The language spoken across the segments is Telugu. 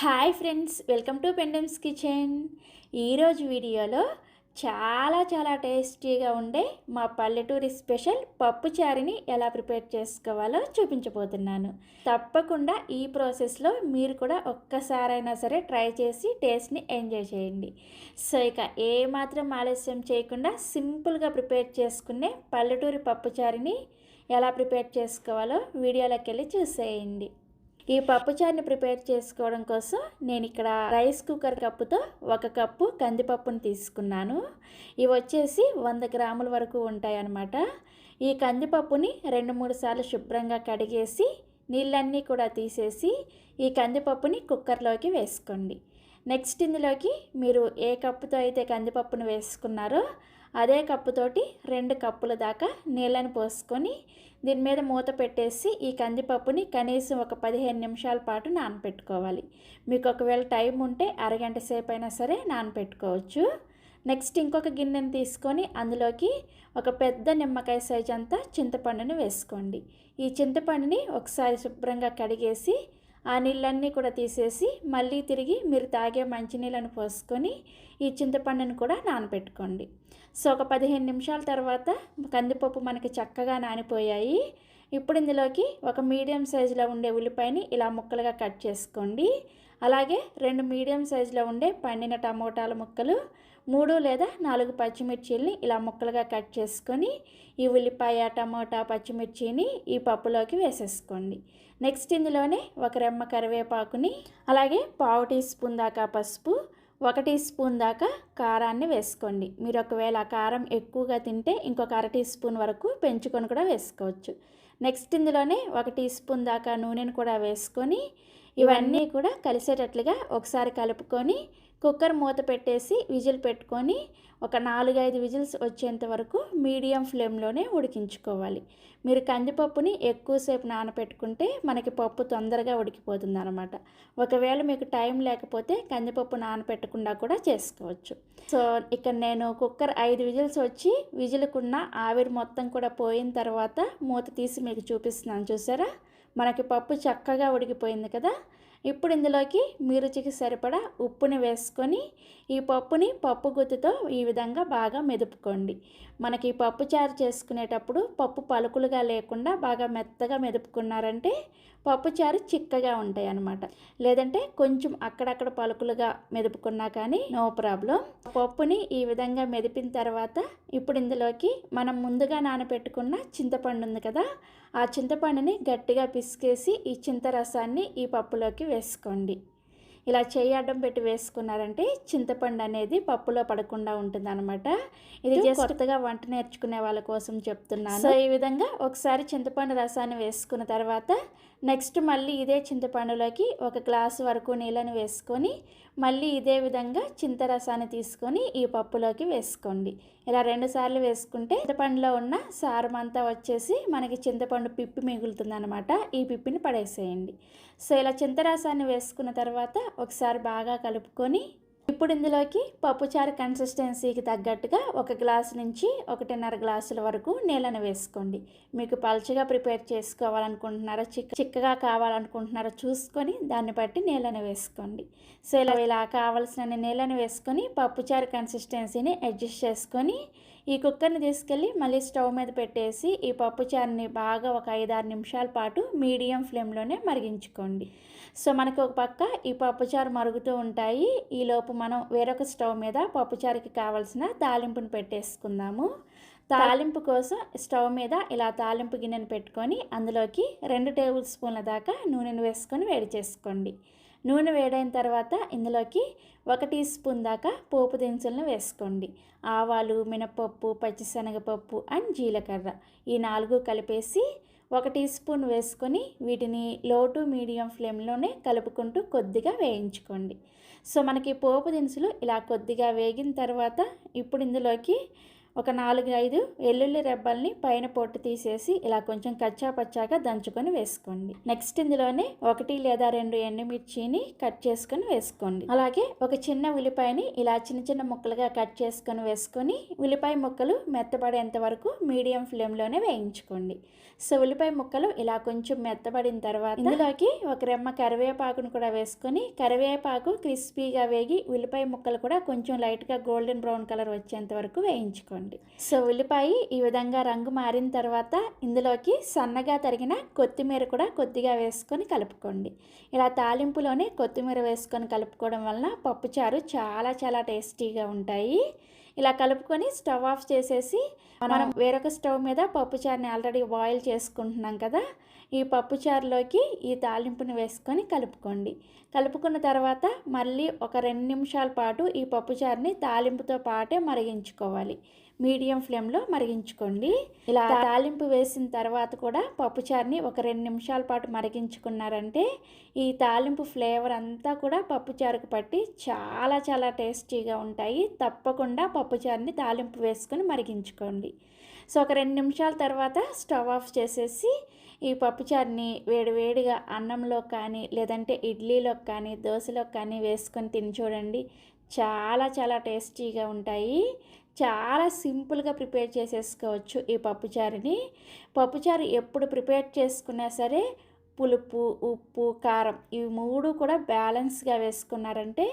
హాయ్ ఫ్రెండ్స్, వెల్కమ్ టు పెండమ్స్ కిచెన్. ఈరోజు వీడియోలో చాలా టేస్టీగా ఉండే మా పల్లెటూరి స్పెషల్ పప్పుచారుని ఎలా ప్రిపేర్ చేసుకోవాలో చూపించబోతున్నాను. తప్పకుండా ఈ ప్రాసెస్లో మీరు కూడా ఒక్కసారైనా సరే ట్రై చేసి టేస్ట్ని ఎంజాయ్ చేయండి. సో ఇక ఏమాత్రం ఆలస్యం చేయకుండా సింపుల్గా ప్రిపేర్ చేసుకునే పల్లెటూరి పప్పుచారుని ఎలా ప్రిపేర్ చేసుకోవాలో వీడియోలోకి వెళ్ళి చూసేయండి. ఈ పప్పుచారుని ప్రిపేర్ చేసుకోవడం కోసం నేను ఇక్కడ రైస్ కుక్కర్ కప్పుతో 1 కప్పు కందిపప్పును తీసుకున్నాను. ఇవి వచ్చేసి 100 గ్రాముల వరకు ఉంటాయన్నమాట. ఈ కందిపప్పుని 2-3 సార్లు శుభ్రంగా కడిగేసి నీళ్ళన్నీ కూడా తీసేసి ఈ కందిపప్పుని కుక్కర్లోకి వేసుకోండి. నెక్స్ట్ ఇందులోకి మీరు ఏ కప్పుతో అయితే కందిపప్పును వేసుకున్నారో అదే కప్పుతోటి 2 కప్పుల దాకా నీళ్ళని పోసుకొని దీని మీద మూత పెట్టేసి ఈ కందిపప్పుని కనీసం ఒక 15 నిమిషాల పాటు నానపెట్టుకోవాలి. మీకు ఒకవేళ టైం ఉంటే అరగంట సేపు అయినా సరే నానపెట్టుకోవచ్చు. నెక్స్ట్ ఇంకొక గిన్నెని తీసుకొని అందులోకి ఒక పెద్ద నిమ్మకాయ సైజ్ అంతా చింతపండుని వేసుకోండి. ఈ చింతపండుని ఒకసారి శుభ్రంగా కడిగేసి ఆ నీళ్ళన్నీ కూడా తీసేసి మళ్ళీ తిరిగి మీరు తాగే మంచినీళ్ళను పోసుకొని ఈ చింతపండుని కూడా నానబెట్టుకోండి. సో ఒక 15 నిమిషాల తర్వాత కందిపప్పు మనకి చక్కగా నానిపోయాయి. ఇప్పుడు ఇందులోకి ఒక మీడియం సైజులో ఉండే ఉల్లిపాయని ఇలా ముక్కలుగా కట్ చేసుకోండి. అలాగే 2 మీడియం సైజులో ఉండే పండిన టమోటాల ముక్కలు, 3 లేదా 4 పచ్చిమిర్చీలని ఇలా ముక్కలుగా కట్ చేసుకొని ఈ ఉల్లిపాయ, టమోటా, పచ్చిమిర్చిని ఈ పప్పులోకి వేసేసుకోండి. నెక్స్ట్ ఇందులోనే ఒక రెమ్మ కరివేపాకుని, అలాగే 1/2 టీ స్పూన్ దాకా పసుపు, 1 టీ స్పూన్ దాకా కారాన్ని వేసుకోండి. మీరు ఒకవేళ కారం ఎక్కువగా తింటే ఇంకొక 1/2 టీ స్పూన్ వరకు పెంచుకొని కూడా వేసుకోవచ్చు. నెక్స్ట్ ఇందులోనే 1 టీ స్పూన్ దాకా నూనెను కూడా వేసుకొని ఇవన్నీ కూడా కలిసేటట్లుగా ఒకసారి కలుపుకొని కుక్కర్ మూత పెట్టేసి విజిల్ పెట్టుకొని ఒక 4-5 విజిల్స్ వచ్చేంత వరకు మీడియం ఫ్లేమ్లోనే ఉడికించుకోవాలి. మీరు కందిపప్పుని ఎక్కువసేపు నానపెట్టుకుంటే మనకి పప్పు తొందరగా ఉడికిపోతుంది అనమాట. ఒకవేళ మీకు టైం లేకపోతే కందిపప్పు నానపెట్టకుండా కూడా చేసుకోవచ్చు. సో ఇక్కడ నేను కుక్కర్ 5 విజిల్స్ వచ్చి విజిల్కున్న ఆవిరి మొత్తం కూడా పోయిన తర్వాత మూత తీసి మీకు చూపిస్తున్నాను. చూసారా, మనకి పప్పు చక్కగా ఉడికిపోయింది కదా. ఇప్పుడు ఇందులోకి మీ రుచికి సరిపడా ఉప్పుని వేసుకొని ఈ పప్పుని పప్పు గుత్తితో ఈ విధంగా బాగా మెదుపుకోండి. మనకి పప్పు చారు చేసుకునేటప్పుడు పప్పు పలుకులుగా లేకుండా బాగా మెత్తగా మెదుపుకున్నారంటే పప్పు చారు చిక్కగా ఉంటాయి అన్నమాట. లేదంటే కొంచెం అక్కడక్కడ పలుకులుగా మెదుపుకున్నా కానీ నో ప్రాబ్లం. పప్పుని ఈ విధంగా మెదిపిన తర్వాత ఇప్పుడు ఇందులోకి మనం ముందుగా నానబెట్టుకున్న చింతపండు ఉంది కదా, ఆ చింతపండుని గట్టిగా పిసికేసి ఈ చింతరసాన్ని ఈ పప్పులోకి వేసుకోండి. ఇలా చేయి అడ్డం పెట్టి వేసుకున్నారంటే చింతపండు అనేది పప్పులో పడకుండా ఉంటుంది అనమాట. ఇది జస్ట్ కొత్తగా వంట నేర్చుకునే వాళ్ళ కోసం చెప్తున్నాను. సో ఈ విధంగా ఒకసారి చింతపండు రసాన్ని వేసుకున్న తర్వాత నెక్స్ట్ మళ్ళీ ఇదే చింతపండులోకి 1 గ్లాసు వరకు నీళ్ళని వేసుకొని మళ్ళీ ఇదే విధంగా చింతరసాన్ని తీసుకొని ఈ పప్పులోకి వేసుకోండి. ఇలా 2 సార్లు వేసుకుంటే చింతపండులో ఉన్న సారం అంతా వచ్చేసి మనకి చింతపండు పిప్పి మిగులుతుంది అనమాట. ఈ పిప్పిని పడేసేయండి. సో ఇలా చింతరసాన్ని వేసుకున్న తర్వాత ఒకసారి బాగా కలుపుకొని ఇప్పుడు ఇందులోకి పప్పుచారు కన్సిస్టెన్సీకి తగ్గట్టుగా 1 గ్లాసు నుంచి 1.5 గ్లాసుల వరకు నీళ్ళని వేసుకోండి. మీకు పల్చగా ప్రిపేర్ చేసుకోవాలనుకుంటున్నారో చిక్కగా కావాలనుకుంటున్నారో చూసుకొని దాన్ని బట్టి నీళ్ళని వేసుకోండి. సో ఇలా కావాల్సిన నీళ్ళని వేసుకొని పప్పుచారు కన్సిస్టెన్సీని అడ్జస్ట్ చేసుకొని ఈ కుక్కర్ని తీసుకెళ్ళి మళ్ళీ స్టవ్ మీద పెట్టేసి ఈ పప్పుచారుని బాగా ఒక 5-6 నిమిషాల పాటు మీడియం ఫ్లేమ్లోనే మరిగించుకోండి. సో మనకి ఒక పక్క ఈ పప్పుచారు మరుగుతూ ఉంటాయి. ఈలోపు మనం వేరొక స్టవ్ మీద పప్పుచారుకి కావాల్సిన తాలింపుని పెట్టేసుకుందాము. తాలింపు కోసం స్టవ్ మీద ఇలా తాలింపు గిన్నెను పెట్టుకొని అందులోకి 2 టేబుల్ స్పూన్ల దాకా నూనెను వేసుకొని వేడి చేసుకోండి. నూనె వేడైన తర్వాత ఇందులోకి 1 టీ స్పూన్ దాకా పోపు దినుసులను వేసుకోండి. ఆవాలు, మినపప్పు, పచ్చిశనగపప్పు అండ్ జీలకర్ర ఈ 4 కలిపేసి 1 టీ స్పూన్ వేసుకొని వీటిని లో టు మీడియం ఫ్లేమ్లోనే కలుపుకుంటూ కొద్దిగా వేయించుకోండి. సో మనకి పోపు దినుసులు ఇలా కొద్దిగా వేగిన తర్వాత ఇప్పుడు ఇందులోకి ఒక 4-5 వెల్లుల్లి రెబ్బల్ని పైన పొట్టు తీసేసి ఇలా కొంచెం కచ్చా పచ్చాగా దంచుకొని వేసుకోండి. నెక్స్ట్ ఇందులోనే 1 లేదా 2 ఎండుమిర్చిని కట్ చేసుకొని వేసుకోండి. అలాగే ఒక చిన్న ఉల్లిపాయని ఇలా చిన్న చిన్న ముక్కలుగా కట్ చేసుకొని వేసుకొని ఉల్లిపాయ ముక్కలు మెత్తబడేంత వరకు మీడియం ఫ్లేమ్లోనే వేయించుకోండి. సో ఉల్లిపాయ ముక్కలు ఇలా కొంచెం మెత్తబడిన తర్వాత ఇందులోకి ఒక రెమ్మ కరివేపాకును కూడా వేసుకొని కరివేపాకు క్రిస్పీగా వేగి ఉల్లిపాయ ముక్కలు కూడా కొంచెం లైట్గా గోల్డెన్ బ్రౌన్ కలర్ వచ్చేంత వరకు వేయించుకోండి. సో ఉల్లిపాయ ఈ విధంగా రంగు మారిన తర్వాత ఇందులోకి సన్నగా తరిగిన కొత్తిమీర కూడా కొద్దిగా వేసుకొని కలుపుకోండి. ఇలా తాలింపులోనే కొత్తిమీర వేసుకొని కలుపుకోవడం వలన పప్పుచారు చాలా చాలా టేస్టీగా ఉంటాయి. ఇలా కలుపుకొని స్టవ్ ఆఫ్ చేసేసి మనం వేరొక స్టవ్ మీద పప్పుచారుని ఆల్రెడీ బాయిల్ చేసుకుంటున్నాం కదా, ఈ పప్పుచారులోకి ఈ తాలింపుని వేసుకొని కలుపుకోండి. కలుపుకున్న తర్వాత మళ్ళీ ఒక 2 నిమిషాల పాటు ఈ పప్పుచారుని తాలింపుతో పాటే మరిగించుకోవాలి. మీడియం ఫ్లేమ్లో మరిగించుకోండి. ఇలా తాలింపు వేసిన తర్వాత కూడా పప్పుచారుని ఒక 2 నిమిషాల పాటు మరిగించుకున్నారంటే ఈ తాలింపు ఫ్లేవర్ అంతా కూడా పప్పుచారుకు పట్టి చాలా చాలా టేస్టీగా ఉంటాయి. తప్పకుండా పప్పుచారుని తాలింపు వేసుకొని మరిగించుకోండి. సో ఒక 2 నిమిషాల తర్వాత స్టవ్ ఆఫ్ చేసేసి ఈ పప్పుచారుని వేడివేడిగా అన్నంలో కానీ లేదంటే ఇడ్లీలో కానీ దోశలో కానీ వేసుకొని తిని చూడండి. చాలా చాలా టేస్టీగా ఉంటాయి. చాలా సింపుల్గా ప్రిపేర్ చేసేసుకోవచ్చు ఈ పప్పుచారుని. పప్పుచారు ఎప్పుడు ప్రిపేర్ చేసుకున్నా సరే పులుపు, ఉప్పు, కారం ఇవి 3 కూడా బ్యాలెన్స్గా వేసుకున్నారంటే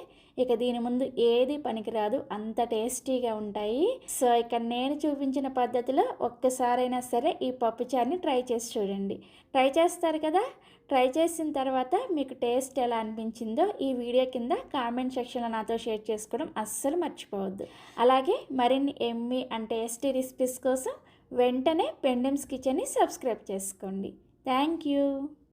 ఇక దీని ముందు ఏది పనికిరాదు, అంత టేస్టీగా ఉంటాయి. సో ఇక నేను చూపించిన పద్ధతిలో ఒక్కసారైనా సరే ఈ పప్పుచారుని ట్రై చేసి చూడండి. ట్రై చేస్తారు కదా, ట్రై చేసిన తర్వాత మీకు టేస్ట్ ఎలా అనిపించిందో ఈ వీడియో కింద కామెంట్ సెక్షన్లో నాతో షేర్ చేసుకోవడం అస్సలు మర్చిపోవద్దు. అలాగే మరిన్ని ఎమ్మీ అండ్ టేస్టీ రెసిపీస్ కోసం వెంటనే పెండెమ్స్ కిచెన్ని సబ్స్క్రైబ్ చేసుకోండి. Thank you.